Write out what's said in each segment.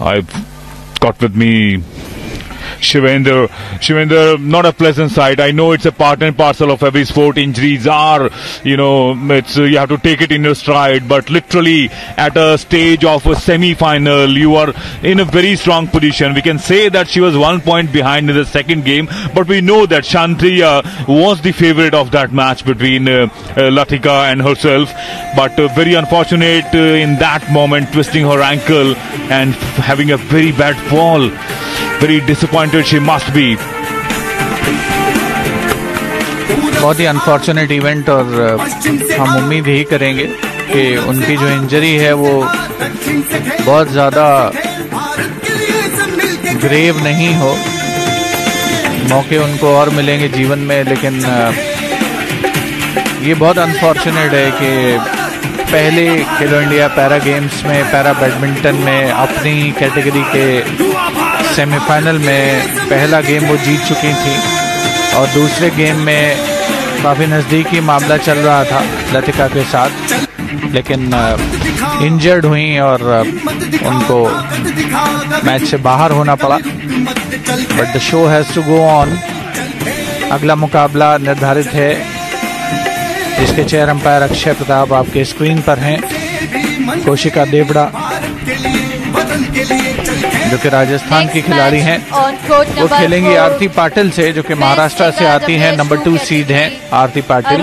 I've got with me Shivendra. Shivendra, not a pleasant sight. I know it's a part and parcel of every sport. Injuries are, it's you have to take it in your stride. But literally at a stage of a semi-final, you are in a very strong position. We can say that she was 1 point behind in the second game, but we know that Shantriya was the favorite of that match between Latika and herself. But very unfortunate in that moment, twisting her ankle and having a very bad fall. Very disappointed she must be. बहुत ही unfortunate event, और हम उम्मीद यही करेंगे कि उनकी जो injury है वो बहुत ज़्यादा ग्रेव नहीं हो। मौके उनको और मिलेंगे जीवन में, लेकिन ये बहुत अनफॉर्चुनेट है कि पहले खेलो इंडिया पैरा गेम्स में, पैरा बैडमिंटन में अपनी कैटेगरी के सेमीफाइनल में पहला गेम वो जीत चुकी थी, और दूसरे गेम में काफ़ी नज़दीकी मामला चल रहा था लतिका के साथ, लेकिन इंजर्ड हुई और उनको मैच से बाहर होना पड़ा। But the show has to go on. अगला मुकाबला निर्धारित है, जिसके चेयर अंपायर अक्षय प्रताप आपके स्क्रीन पर हैं। कौशिका देवड़ा जो कि राजस्थान की खिलाड़ी हैं, वो खेलेंगी आरती पाटिल से, जो कि महाराष्ट्र से आती हैं। नंबर 2 सीड हैं Aarti Patil.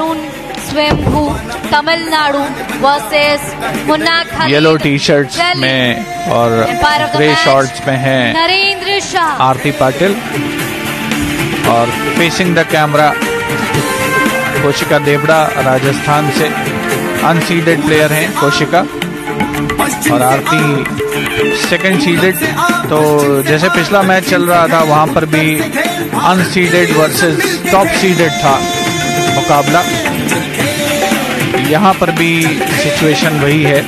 Tamil Nadu versus yellow T shirts में और ग्रे शॉर्ट्स में हैं आरती पाटिल, और facing the camera Kaushika Deora Rajasthan से। अनसीडेड प्लेयर हैं कौशिका, और आरती सेकंड सीडेड। तो जैसे पिछला मैच चल रहा था, वहां पर भी अनसीडेड वर्सेस टॉप सीडेड था मुकाबला। यहां पर भी सिचुएशन वही है।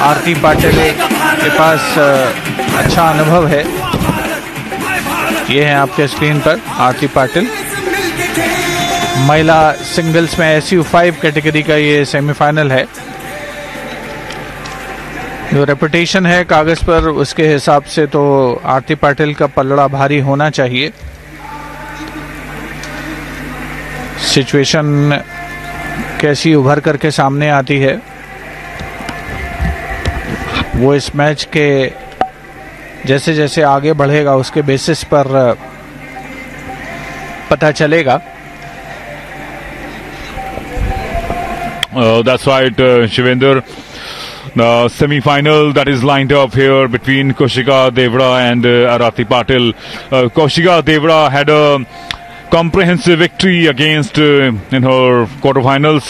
आरती पाटिल के पास अच्छा अनुभव है। ये है आपके स्क्रीन पर आरती पाटिल। महिला सिंगल्स में SU5 कैटेगरी का ये सेमीफाइनल है। जो रेपुटेशन है कागज पर, उसके हिसाब से तो आरती पाटिल का पलड़ा भारी होना चाहिए। सिचुएशन कैसी उभर करके सामने आती है वो इस मैच के जैसे जैसे आगे बढ़ेगा उसके बेसिस पर पता चलेगा। That's right, Shivendra. The semi-final that is lined up here between Koushika Devda and Arati Patil. Koushika Devda had a comprehensive victory against in her quarterfinals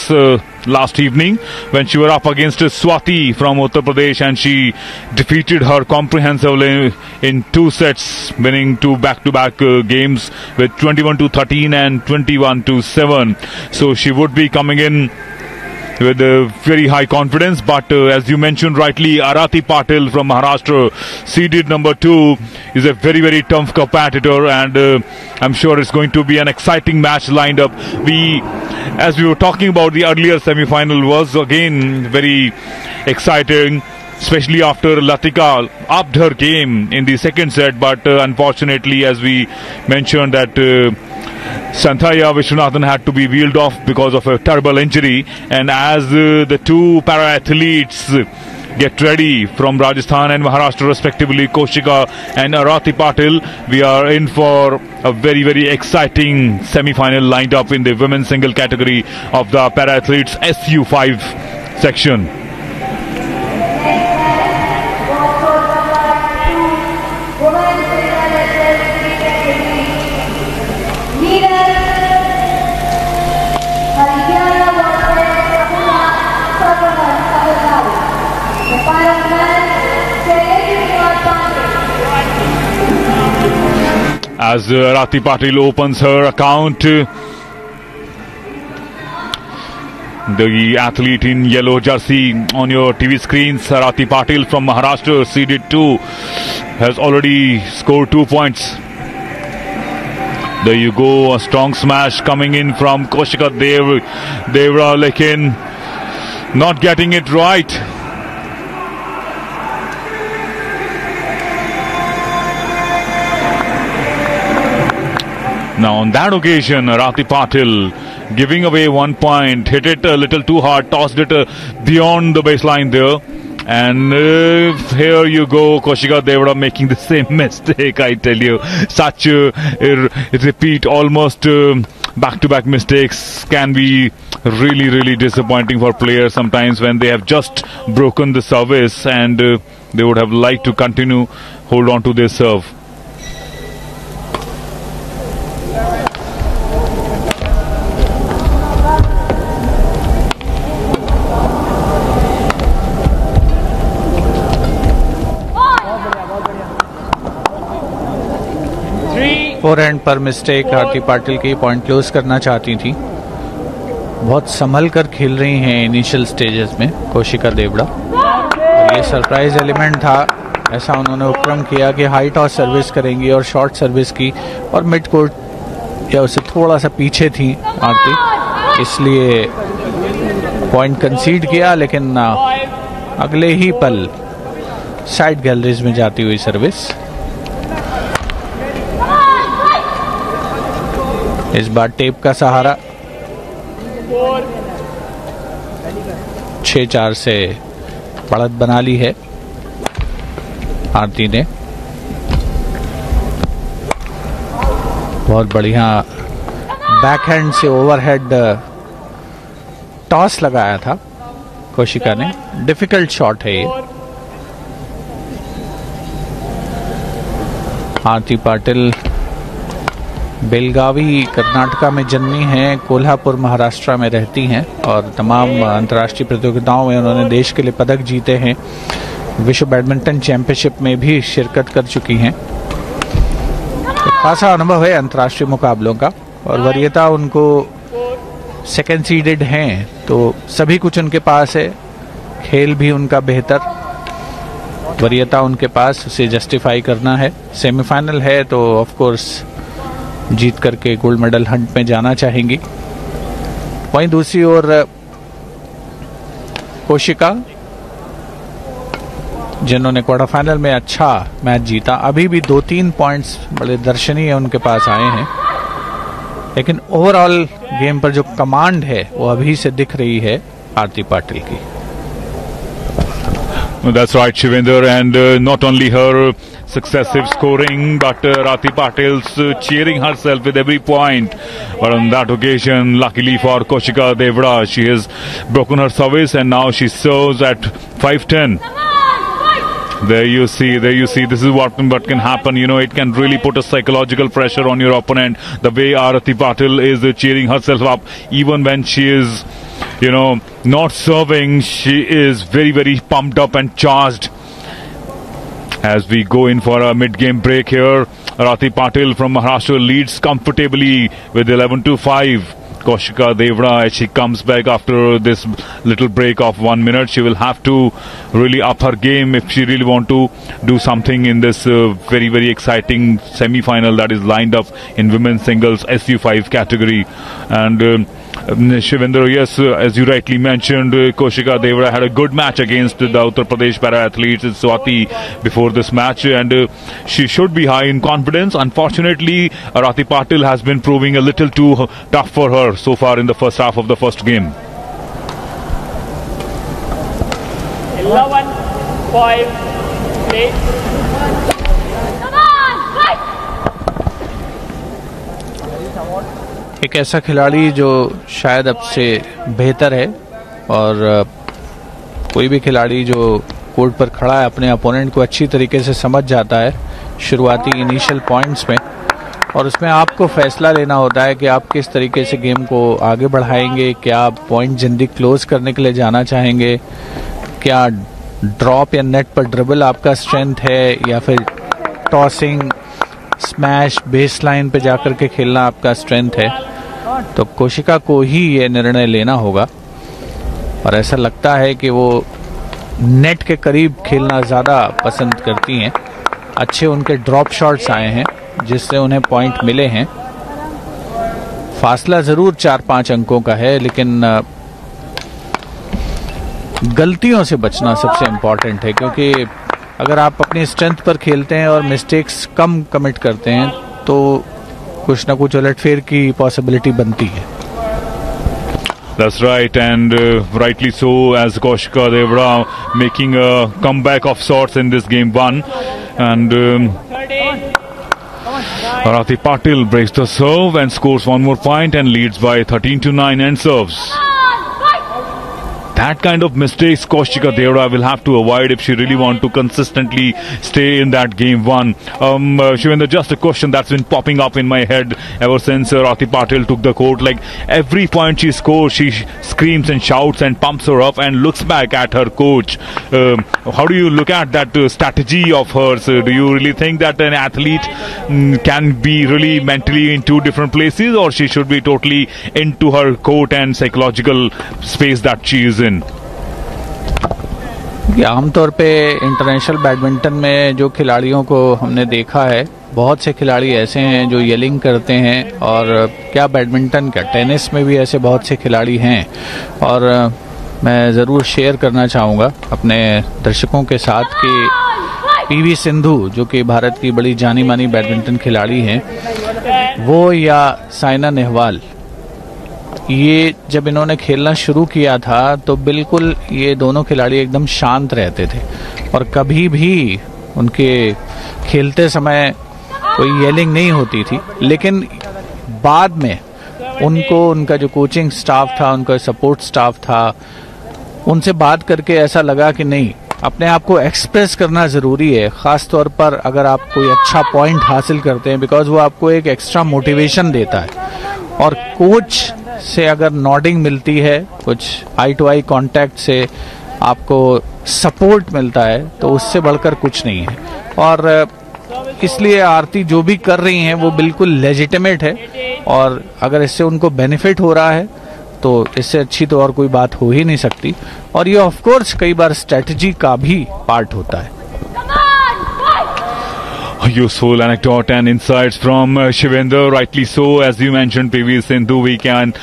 last evening when she was up against Swati from Uttar Pradesh, and she defeated her comprehensively in 2 sets, winning 2 back-to-back games with 21-13 and 21-7. So she would be coming in with very high confidence, but as you mentioned rightly, Arati Patil from Maharashtra, seeded number 2, is a very, very tough competitor, and I'm sure it's going to be an exciting match lined up. As we were talking about, the earlier semi-final was again very exciting, especially after Latika upped her game in the second set, but unfortunately, as we mentioned, that Santaya Vishwanathan had to be wheeled off because of a terrible injury. And as the 2 para-athletes get ready from Rajasthan and Maharashtra respectively, Koushika and Arati Patil, we are in for a very, very exciting semi-final lined up in the women's single category of the para-athletes SU5 section. As Arati Patil opens her account, the athlete in yellow jersey on your TV screens, Arati Patil from Maharashtra, seeded 2, has already scored 2 points. There you go, a strong smash coming in from Koushika Devda, lekin not getting it right. Now on that occasion, Arati Patil giving away 1 point, hit it a little too hard, tossed it beyond the baseline there. And here you go, Koushika Devda making the same mistake, I tell you. Such repeat, almost back-to-back mistakes can be really, really disappointing for players sometimes when they have just broken the service and they would have liked to continue, hold on to their serve. Forehand पर mistake आरती पाटिल की point close करना चाहती थी। बहुत संभल कर खेल रही हैं इनिशियल स्टेजेस में कौशिका देवड़ा। और ये सरप्राइज एलिमेंट था, ऐसा उन्होंने उपक्रम किया कि हाई टॉस सर्विस करेंगी और शॉर्ट सर्विस की, और मिड कोर्ट या उससे थोड़ा सा पीछे थी आरती, इसलिए पॉइंट कंसीड किया। लेकिन अगले ही पल साइड गैलरीज में जाती हुई सर्विस। इस बार टेप का सहारा, 6-4 से बढ़त बना ली है आरती ने। बहुत बढ़िया बैकहैंड से ओवरहेड टॉस लगाया था कौशिका ने। डिफिकल्ट शॉट है ये। आरती पाटिल बेलगावी कर्नाटका में जन्मी हैं, कोल्हापुर महाराष्ट्र में रहती हैं और तमाम अंतर्राष्ट्रीय प्रतियोगिताओं में उन्होंने देश के लिए पदक जीते हैं। विश्व बैडमिंटन चैंपियनशिप में भी शिरकत कर चुकी हैं। एक खासा अनुभव है अंतर्राष्ट्रीय मुकाबलों का, और वरीयता उनको सेकेंड सीडेड हैं, तो सभी कुछ उनके पास है। खेल भी उनका बेहतर, वरीयता उनके पास, उसे जस्टिफाई करना है। सेमीफाइनल है तो ऑफ कोर्स जीत करके गोल्ड मेडल हंट में जाना चाहेंगी। वहीं दूसरी ओर कौशिका, जिन्होंने क्वार्टर फाइनल में अच्छा मैच जीता, अभी भी 2-3 पॉइंट्स बड़े दर्शनीय उनके पास आए हैं, लेकिन ओवरऑल गेम पर जो कमांड है वो अभी से दिख रही है आरती पाटिल की। That's right, Shivendra, and not only her successive scoring, but Arati Patil's cheering herself with every point. But on that occasion, luckily for Koushika Devda, she has broken her service and now she serves at 5-10. There you see, this is what can happen. You know, it can really put a psychological pressure on your opponent. The way Arati Patil is cheering herself up, even when she is, you know, not serving, she is very, very pumped up and charged. As we go in for a mid-game break here, Arati Patil from Maharashtra leads comfortably with 11-5. Koushika Devda, as she comes back after this little break of 1 minute, she will have to really up her game if she really want to do something in this very, very exciting semi-final that is lined up in women's singles SU5 category. And Shivendra, yes, as you rightly mentioned, Koushika Devda had a good match against the Uttar Pradesh para-athletes in Swati before this match, and she should be high in confidence. Unfortunately, Arati Patil has been proving a little too tough for her so far in the first half of the first game. 11-5, एक ऐसा खिलाड़ी जो शायद अब से बेहतर है, और कोई भी खिलाड़ी जो कोर्ट पर खड़ा है अपने अपोनेंट को अच्छी तरीके से समझ जाता है शुरुआती इनिशियल पॉइंट्स में, और उसमें आपको फैसला लेना होता है कि आप किस तरीके से गेम को आगे बढ़ाएंगे। क्या आप पॉइंट जल्दी क्लोज करने के लिए जाना चाहेंगे, क्या ड्रॉप या नेट पर ड्रिबल आपका स्ट्रेंथ है, या फिर टॉसिंग, स्मैश, बेस लाइन पे जाकर के खेलना आपका स्ट्रेंथ है। तो कौशिका को ही ये निर्णय लेना होगा, और ऐसा लगता है कि वो नेट के करीब खेलना ज़्यादा पसंद करती हैं। अच्छे उनके ड्रॉप शॉट्स आए हैं जिससे उन्हें पॉइंट मिले हैं। फासला ज़रूर 4-5 अंकों का है, लेकिन गलतियों से बचना सबसे इम्पॉर्टेंट है, क्योंकि अगर आप अपनी स्ट्रेंथ पर खेलते हैं और मिस्टेक्स कम कमिट करते हैं तो कुछ ना कुछ उलटफेर की पॉसिबिलिटी बनती है। That's right, and rightly so, as Koushika Devda making a comeback of sorts in this game one, and Arati Patil breaks the serve and scores one more point and leads by 13-9 and serves. That kind of mistakes Koushika Devda will have to avoid if she really want to consistently stay in that game one. Shivendra, just a question that's been popping up in my head ever since Arati Patil took the court. Like every point she scores, she screams and shouts and pumps her up and looks back at her coach. How do you look at that strategy of hers? Do you really think that an athlete can be really mentally in two different places, or she should be totally into her court and psychological space that she is in? आमतौर पे international badminton में जो खिलाड़ियों को हमने देखा है, बहुत से खिलाड़ी ऐसे हैं जो येलिंग करते हैं, और क्या बैडमिंटन क्या टेनिस में भी ऐसे बहुत से खिलाड़ी हैं। और मैं ज़रूर शेयर करना चाहूँगा अपने दर्शकों के साथ कि पीवी सिंधु जो कि भारत की बड़ी जानी मानी बैडमिंटन खिलाड़ी हैं, वो या साइना नेहवाल, ये जब इन्होंने खेलना शुरू किया था तो बिल्कुल ये दोनों खिलाड़ी एकदम शांत रहते थे और कभी भी उनके खेलते समय कोई येलिंग नहीं होती थी। लेकिन बाद में उनको उनका जो कोचिंग स्टाफ था, उनका सपोर्ट स्टाफ था, उनसे बात करके ऐसा लगा कि नहीं, अपने आप को एक्सप्रेस करना ज़रूरी है, ख़ास तौर पर अगर आप कोई अच्छा पॉइंट हासिल करते हैं, बिकॉज वो आपको एक एक्स्ट्रा मोटिवेशन देता है। और कोच से अगर नॉडिंग मिलती है, कुछ आई टू आई कांटेक्ट से आपको सपोर्ट मिलता है, तो उससे बढ़कर कुछ नहीं है। और इसलिए आरती जो भी कर रही हैं वो बिल्कुल लेजिटिमेट है, और अगर इससे उनको बेनिफिट हो रहा है तो इससे अच्छी तो और कोई बात हो ही नहीं सकती। और ये ऑफ कोर्स कई बार स्ट्रेटजी का भी पार्ट होता है। Useful anecdote and insights from Shivendra, rightly so. As you mentioned, PV Sindhu, we can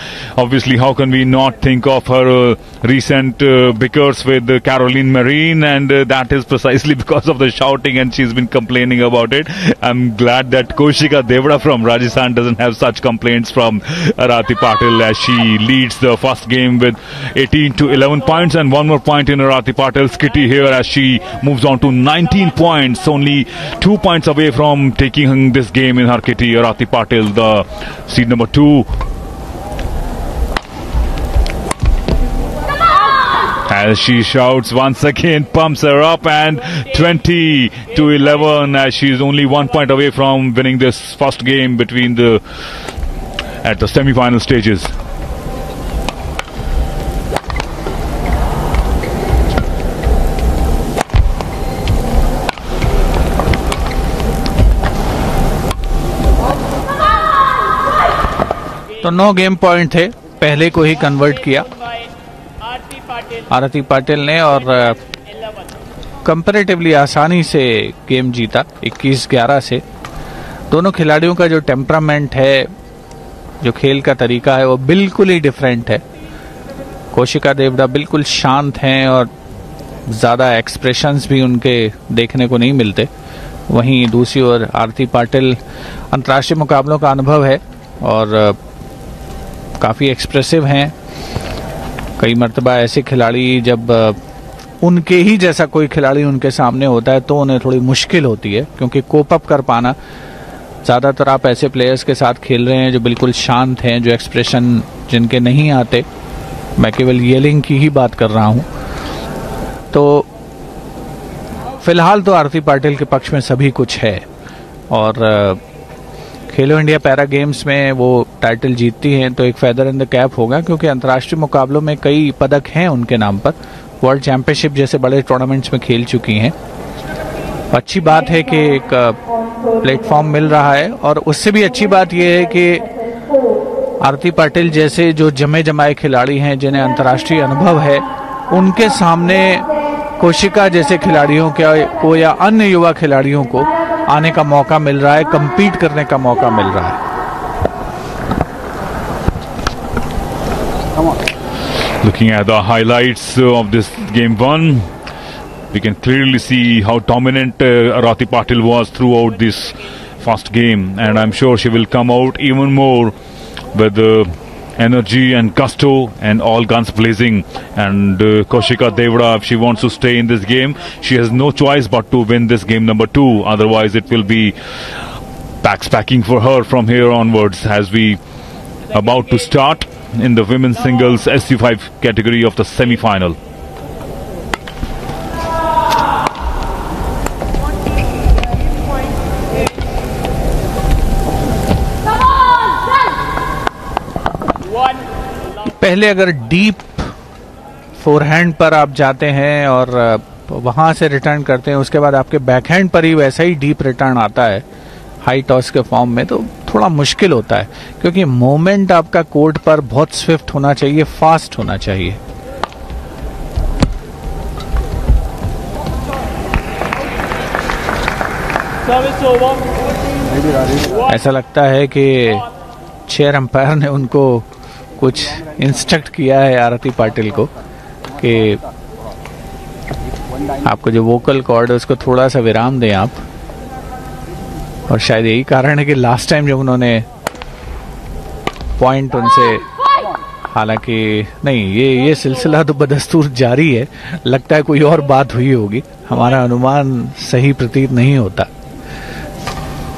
obviously, how can we not think of her recent bickers with Caroline Marine, and that is precisely because of the shouting, and she's been complaining about it. I'm glad that Koushika Devda from Rajasthan doesn't have such complaints from Arati Patil, as she leads the first game with 18-11 points, and one more point in Arati Patil's kitty here as she moves on to 19 points, only 2 points away from taking this game in her kitty. Arati Patil, the seed number 2. As she shouts once again, pumps her up, and 20-11 as she is only 1 point away from winning this first game at the semi-final stages. तो 9 game point थे, पहले को ही convert किया आरती पाटिल ने, और comparatively आसानी से game जीता 21-11 से। दोनों खिलाड़ियों का जो टेम्परामेंट है, जो खेल का तरीका है, वो बिल्कुल ही डिफरेंट है। कौशिका देवड़ा बिल्कुल शांत हैं और ज़्यादा एक्सप्रेशंस भी उनके देखने को नहीं मिलते। वहीं दूसरी ओर आरती पाटिल अंतर्राष्ट्रीय मुकाबलों का अनुभव है और काफ़ी एक्सप्रेसिव हैं। कई मर्तबा ऐसे खिलाड़ी, जब उनके ही जैसा कोई खिलाड़ी उनके सामने होता है तो उन्हें थोड़ी मुश्किल होती है, क्योंकि कोप अप कर पाना। ज़्यादातर आप ऐसे प्लेयर्स के साथ खेल रहे हैं जो बिल्कुल शांत हैं, जो एक्सप्रेशन जिनके नहीं आते। मैं केवल येलिंग की ही बात कर रहा हूँ। तो फिलहाल तो आरती पाटिल के पक्ष में सभी कुछ है, और खेलो इंडिया पैरा गेम्स में वो टाइटल जीतती हैं तो एक फेदर इन द कैप होगा, क्योंकि अंतर्राष्ट्रीय मुकाबलों में कई पदक हैं उनके नाम पर। वर्ल्ड चैंपियनशिप जैसे बड़े टूर्नामेंट्स में खेल चुकी हैं। अच्छी बात है कि एक प्लेटफॉर्म मिल रहा है, और उससे भी अच्छी बात यह है कि आरती पाटिल जैसे जो जमे जमाए खिलाड़ी हैं, जिन्हें अंतर्राष्ट्रीय अनुभव है, उनके सामने कौशिका जैसे खिलाड़ियों को या अन्य युवा खिलाड़ियों को आने का मौका मिल रहा है, compete करने का मौका मिल रहा है। Looking at the highlights of this game one, we can clearly see how dominant Arati Patil was throughout this first game, and I'm sure she will come out even more with energy and gusto and all guns blazing. And Koushika Devda, if she wants to stay in this game, she has no choice but to win this game number 2. Otherwise, it will be packs packing for her from here onwards, as we about to start in the women's singles SU5 category of the semi-final. पहले अगर deep forehand पर आप जाते हैं और वहां से return करते हैं, उसके बाद आपके बैकहैंड पर ही वैसा ही डीप रिटर्न आता है हाई टॉस के फॉर्म में, तो थोड़ा मुश्किल होता है, क्योंकि मोमेंट आपका कोर्ट पर बहुत स्विफ्ट होना चाहिए, फास्ट होना चाहिए। ऐसा लगता है कि चेयर अंपायर ने उनको कुछ इंस्ट्रक्ट किया है आरती पाटिल को कि आपको जो वोकल कॉर्ड है उसको थोड़ा सा विराम दें आप। और शायद यही कारण है कि लास्ट टाइम जब उन्होंने पॉइंट उनसे, हालांकि नहीं, ये सिलसिला तो बदस्तूर जारी है, लगता है कोई और बात हुई होगी, हमारा अनुमान सही प्रतीत नहीं होता।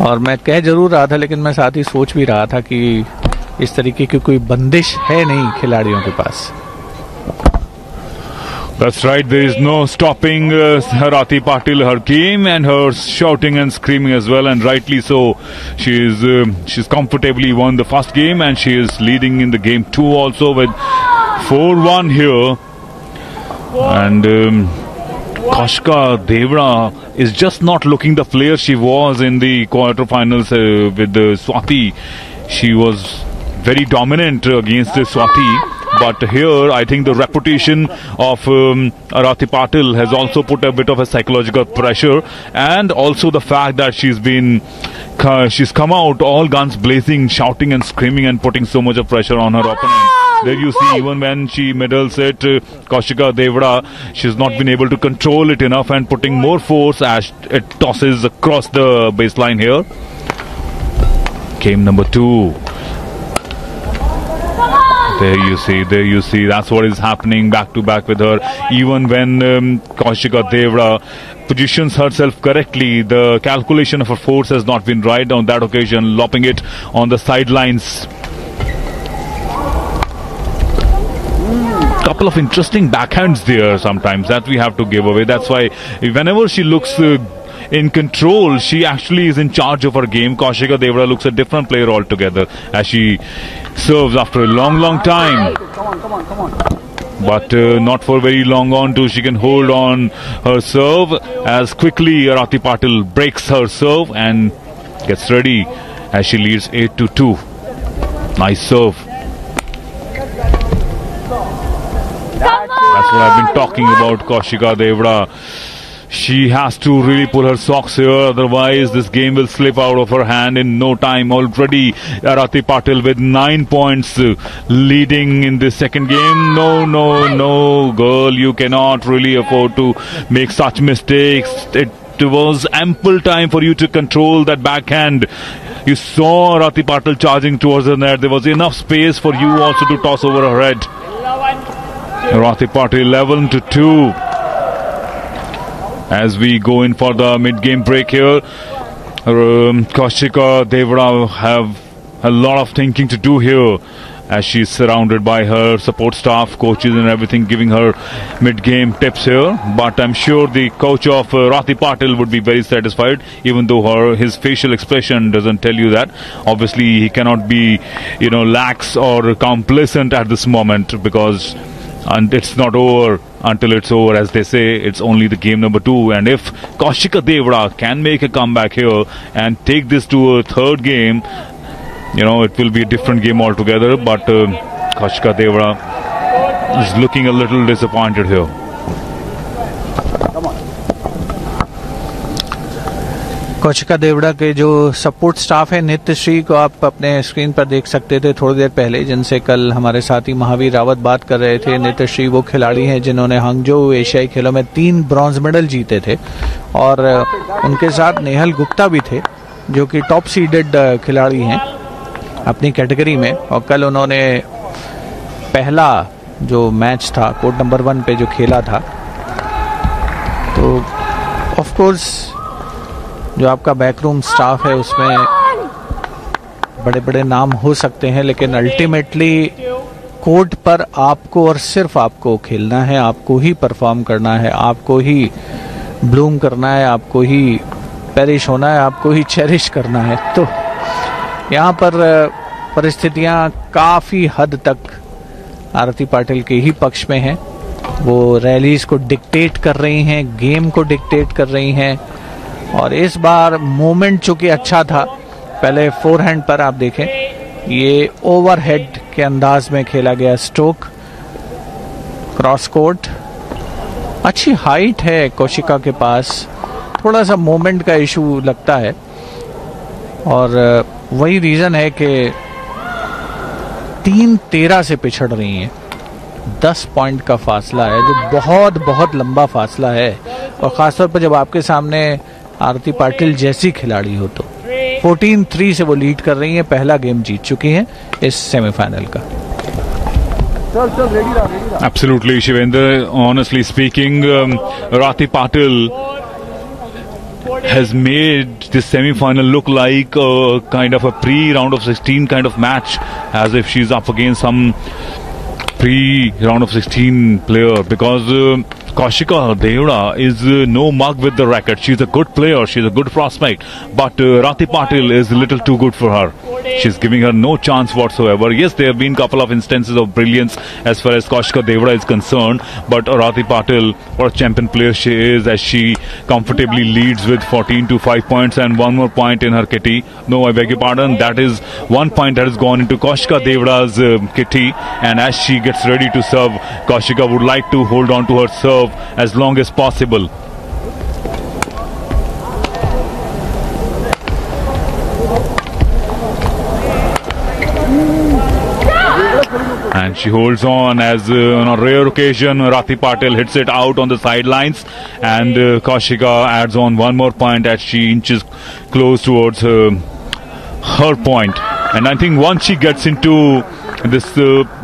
और मैं कह जरूर रहा था, लेकिन मैं साथ ही सोच भी रहा था कि इस तरीके की कोई बंदिश है नहीं खिलाड़ियों के पास। That's right, there is no stopping Arati Patil, her game, and her shouting and screaming as well, and rightly so. She's comfortably won the first game, and she is leading in the game 2 also with 4-1 here. And Koushika Devda is just not looking the player she was in the quarterfinals with Swati. She was very dominant against Swati. But here, I think the reputation of Arati Patil has also put a bit of a psychological pressure, and also the fact that she's come out all guns blazing, shouting and screaming and putting so much of pressure on her opponent. There you see, even when she middles it, Koushika Devda, she's not been able to control it enough and putting more force as it tosses across the baseline here. Game number 2. There you see, that's what is happening back to back with her. Even when Koushika Devda positions herself correctly, the calculation of her force has not been right on that occasion, lopping it on the sidelines. Couple of interesting backhands there sometimes that we have to give away. That's why whenever she looks in control, she actually is in charge of her game. Koushika Devda looks a different player altogether as she serves after a long time. Come on. But not for very long on too. She can hold on her serve as quickly Arati Patil breaks her serve and gets ready as she leads 8-2. Nice serve. That's what I've been talking about, Koushika Devda. She has to really pull her socks here, otherwise this game will slip out of her hand in no time. Already Arati Patil with 9 points leading in this second game. No, girl, you cannot really afford to make such mistakes. It was ample time for you to control that backhand. You saw Arati Patil charging towards the net. There was enough space for you also to toss over her head. Arati Patil 11-2. As we go in for the mid-game break here, Koushika Devda have a lot of thinking to do here as she's surrounded by her support staff, coaches and everything giving her mid-game tips here. But I'm sure the coach of Arati Patil would be very satisfied, even though his facial expression doesn't tell you that. Obviously, he cannot be, lax or complacent at this moment, because and it's not over until it's over, as they say. It's only the game number 2, and if Koushika Devda can make a comeback here and take this to a third game, it will be a different game altogether. But Koushika Devda is looking a little disappointed here. Kaushika Devda के जो support staff है, नित्यश्री को आप अपने screen पर देख सकते थे थोड़ी देर पहले, जिनसे कल हमारे साथी महावीर रावत बात कर रहे थे। नित्यश्री वो खिलाड़ी हैं जिन्होंने हांगझोउ एशियाई खेलों में 3 ब्रॉन्ज मेडल जीते थे, और उनके साथ नेहल गुप्ता भी थे। जो कि टॉप सीडेड खिलाड़ी हैं अपनी कैटेगरी में, और कल उन्होंने पहला जो मैच था कोर्ट नंबर 1 पे जो खेला था, तो ऑफ कोर्स जो आपका बैकरूम स्टाफ है उसमें बड़े बड़े नाम हो सकते हैं, लेकिन अल्टीमेटली कोर्ट पर आपको और सिर्फ आपको खेलना है, आपको ही परफॉर्म करना है, आपको ही ब्लूम करना है, आपको ही पेरिश होना है, आपको ही चेरिश करना है। तो यहाँ पर परिस्थितियाँ काफ़ी हद तक आरती पाटिल के ही पक्ष में हैं। वो रैलीज को डिक्टेट कर रही हैं, गेम को डिक्टेट कर रही हैं, और इस बार मोमेंट चूँकि अच्छा था, पहले फोरहैंड पर आप देखें ये ओवरहेड के अंदाज में खेला गया स्ट्रोक, क्रॉस कोर्ट, अच्छी हाइट है कौशिका के पास, थोड़ा सा मोमेंट का इशू लगता है, और वही रीज़न है कि 3-13 से पिछड़ रही हैं। 10 पॉइंट का फासला है, जो बहुत बहुत लंबा फासला है, और ख़ासतौर पर जब आपके सामने आरती पाटिल जैसी खिलाड़ी हो तो 14-3 से वो लीड कर रही हैं, पहला गेम जीत चुकी हैं इस सेमीफाइनल का। Absolutely, Shivendra. Honestly speaking, Arati Patil has made this semi-final look like a kind of a pre-round of 16 kind of match, as if she's up against some pre-round of 16 player, because Koushika Devda is no mug with the racket. She's a good player, she's a good prospect, but Arati Patil is a little too good for her. She's giving her no chance whatsoever. Yes, there have been a couple of instances of brilliance as far as Koushika Devda is concerned, but Arati Patil, what a champion player she is, as she comfortably leads with 14-5 points and one more point in her kitty. No, I beg your pardon, that is 1 point that has gone into Koushika Devda's kitty, and as she gets ready to serve, Koushika would like to hold on to her serve as long as possible. And she holds on, as on a rare occasion Arati Patil hits it out on the sidelines, and Koushika adds on one more point as she inches close towards her point. And I think once she gets into this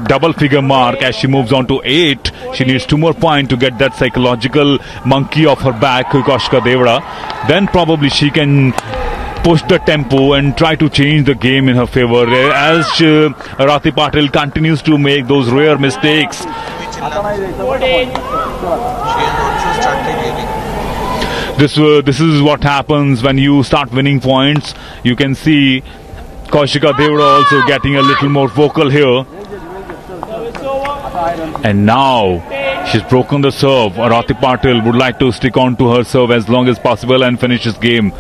double figure mark, as she moves on to 8, she needs 2 more points to get that psychological monkey off her back, Koushika Devda. Then probably she can push the tempo and try to change the game in her favor, as Arati Patil continues to make those rare mistakes. This is what happens when you start winning points. You can see Koushika Devda also getting a little more vocal here. And now she's broken the serve. Arati Patil would like to stick on to her serve as long as possible and finish this game.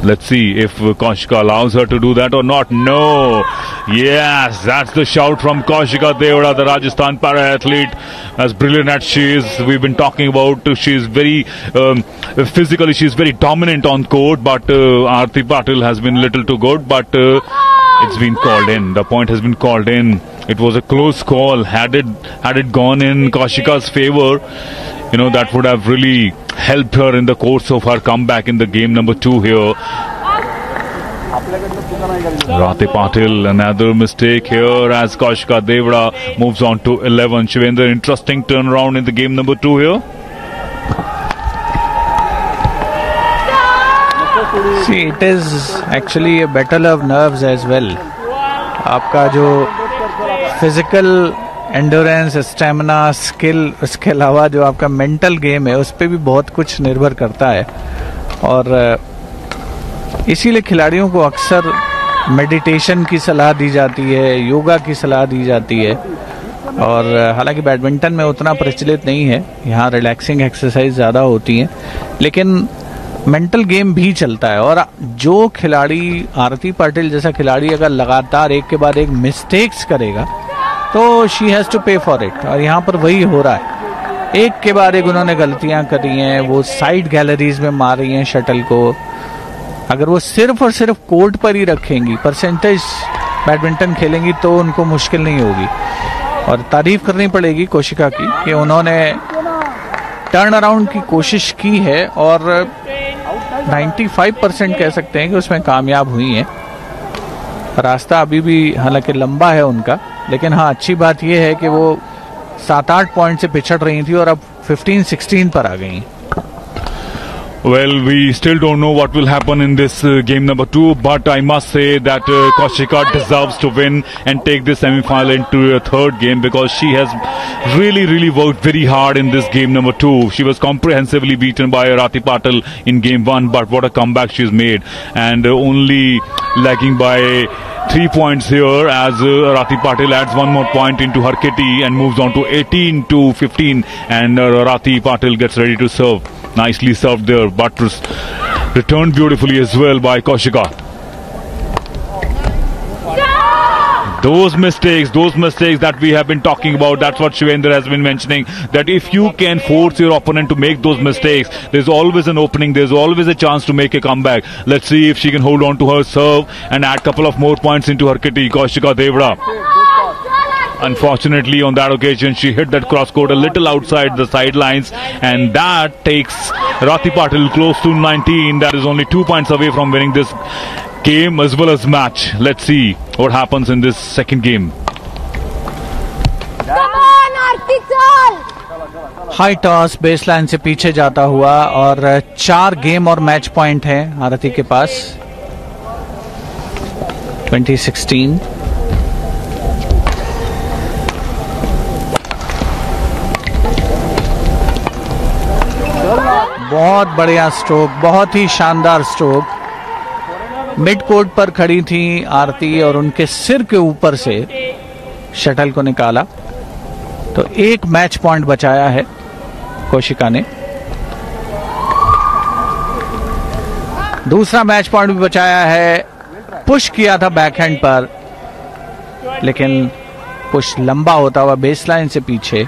Let's see if Koushika allows her to do that or not. No. Yes, that's the shout from Koushika Devda, the Rajasthan para-athlete. As brilliant as she is, we've been talking about, she is very physically, she's very dominant on court, but Arati Patil has been a little too good, but it's been called in. The point has been called in. It was a close call. Had it gone in Koushika's favor, you know, that would have really helped her in the course of her comeback in the game number 2 here. Arati Patil, another mistake here as Koushika Devda moves on to 11. Shivendra, interesting turnaround in the game number 2 here. See, it is actually a battle of nerves as well. आपका जो physical endurance, stamina, skill, उसके अलावा जो आपका mental game है उस पर भी बहुत कुछ निर्भर करता है, और इसीलिए खिलाड़ियों को अक्सर मेडिटेशन की सलाह दी जाती है, योगा की सलाह दी जाती है, और हालांकि बैडमिंटन में उतना प्रचलित नहीं है, यहाँ रिलैक्सिंग एक्सरसाइज ज़्यादा होती हैं, लेकिन मेंटल गेम भी चलता है। और जो खिलाड़ी, आरती पाटिल जैसा खिलाड़ी अगर लगातार एक के बाद एक मिस्टेक्स करेगा तो शी हैज़ टू पे फॉर इट, और यहाँ पर वही हो रहा है। एक के बाद एक उन्होंने गलतियाँ करी हैं, वो साइड गैलरीज में मार रही हैं शटल को। अगर वो सिर्फ और सिर्फ कोर्ट पर ही रखेंगी, परसेंटेज बैडमिंटन खेलेंगी, तो उनको मुश्किल नहीं होगी। और तारीफ करनी पड़ेगी कौशिका की कि उन्होंने टर्न अराउंड की कोशिश की है, और 95% कह सकते हैं कि उसमें कामयाब हुई हैं। रास्ता अभी भी हालांकि लंबा है उनका, लेकिन हाँ अच्छी बात यह है कि वो 7-8 पॉइंट से पिछड़ रही थी और अब 15-16 पर आ गई। Well, we still don't know what will happen in this game number 2, but I must say that Koushika deserves to win and take this semi-final into a third game, because she has really worked very hard in this game number 2. She was comprehensively beaten by Arati Patil in game 1, but what a comeback she's made, and only lagging by 3 points here as Arati Patil adds one more point into her kitty and moves on to 18-15, and Arati Patil gets ready to serve. Nicely served there, but returned beautifully as well by Koushika. Those mistakes that we have been talking about, that's what Shivendra has been mentioning, that if you can force your opponent to make those mistakes, there's always an opening, there's always a chance to make a comeback. Let's see if she can hold on to her serve and add a couple of more points into her kitty. Koushika Devda. Unfortunately, on that occasion, she hit that cross court a little outside the sidelines, and that takes Arati Patil close to 19. That is only 2 points away from winning this game as well as match. Let's see what happens in this second game. High toss baseline से पीछे जाता हुआ, और 4 game और match point हैं आरती के पास। 2016 बहुत बढ़िया स्ट्रोक, बहुत ही शानदार स्ट्रोक। मिड कोर्ट पर खड़ी थी आरती और उनके सिर के ऊपर से शटल को निकाला, तो 1 मैच पॉइंट बचाया है कौशिका ने। दूसरा मैच पॉइंट भी बचाया है। पुश किया था बैकहैंड पर, लेकिन पुश लंबा होता हुआ बेसलाइन से पीछे।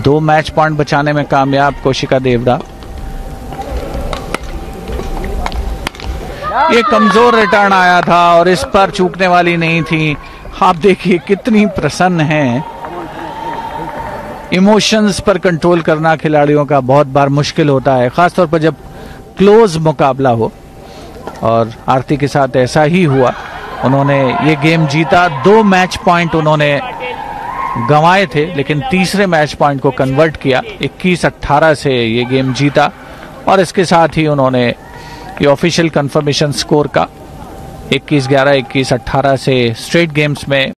2 मैच पॉइंट बचाने में कामयाब कौशिका देवड़ा। ये कमजोर रिटर्न आया था और इस पर चूकने वाली नहीं थी। आप देखिए कितनी प्रसन्न हैं। इमोशंस पर कंट्रोल करना खिलाड़ियों का बहुत बार मुश्किल होता है, खासतौर पर जब क्लोज मुकाबला हो, और आरती के साथ ऐसा ही हुआ। उन्होंने ये गेम जीता। 2 मैच पॉइंट उन्होंने गंवाए थे, लेकिन तीसरे मैच पॉइंट को कन्वर्ट किया। 21-18 से ये गेम जीता, और इसके साथ ही उन्होंने ये ऑफिशियल कंफर्मेशन स्कोर का 21-11, 21-18 से स्ट्रेट गेम्स में